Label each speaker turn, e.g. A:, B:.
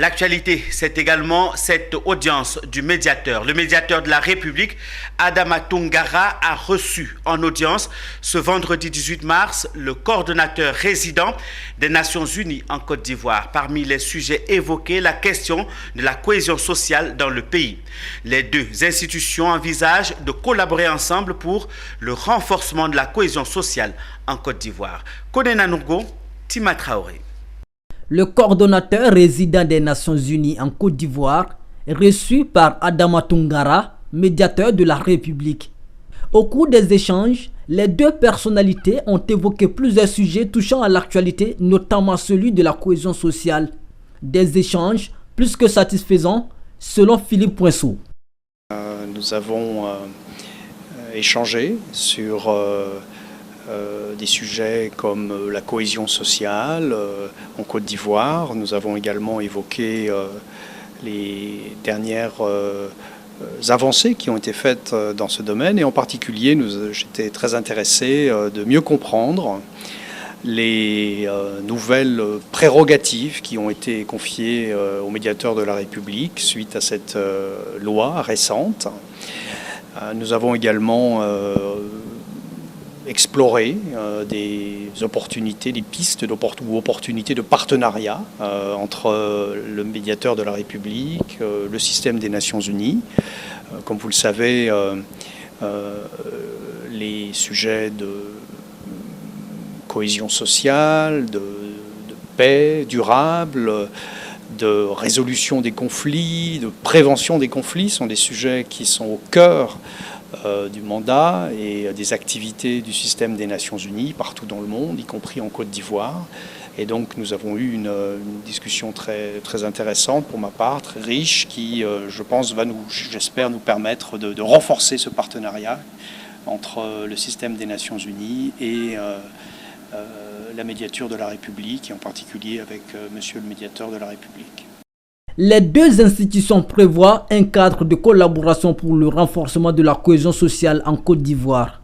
A: L'actualité, c'est également cette audience du médiateur. Le médiateur de la République, Adama Toungara, a reçu en audience ce vendredi 18 mars le coordonnateur résident des Nations Unies en Côte d'Ivoire. Parmi les sujets évoqués, la question de la cohésion sociale dans le pays. Les deux institutions envisagent de collaborer ensemble pour le renforcement de la cohésion sociale en Côte d'Ivoire. Konena Nourgo, Tima Traoré.
B: Le coordonnateur résident des Nations Unies en Côte d'Ivoire est reçu par Adama Toungara, médiateur de la République. Au cours des échanges, les deux personnalités ont évoqué plusieurs sujets touchant à l'actualité, notamment celui de la cohésion sociale. Des échanges plus que satisfaisants, selon Philippe Poinceau.
C: Nous avons échangé sur des sujets comme la cohésion sociale en Côte d'Ivoire. Nous avons également évoqué les dernières avancées qui ont été faites dans ce domaine et en particulier, j'étais très intéressé de mieux comprendre les nouvelles prérogatives qui ont été confiées au médiateur de la République suite à cette loi récente. Nous avons également explorer des opportunités, des pistes ou opportunités de partenariat entre le médiateur de la République, le système des Nations Unies. Comme vous le savez, les sujets de cohésion sociale, de paix durable, de résolution des conflits, de prévention des conflits sont des sujets qui sont au cœur du mandat et des activités du système des Nations Unies partout dans le monde, y compris en Côte d'Ivoire. Et donc nous avons eu une discussion très intéressante pour ma part, très riche, qui je pense va j'espère nous permettre de renforcer ce partenariat entre le système des Nations Unies et la médiature de la République, et en particulier avec monsieur le médiateur de la République.
B: Les deux institutions prévoient un cadre de collaboration pour le renforcement de la cohésion sociale en Côte d'Ivoire.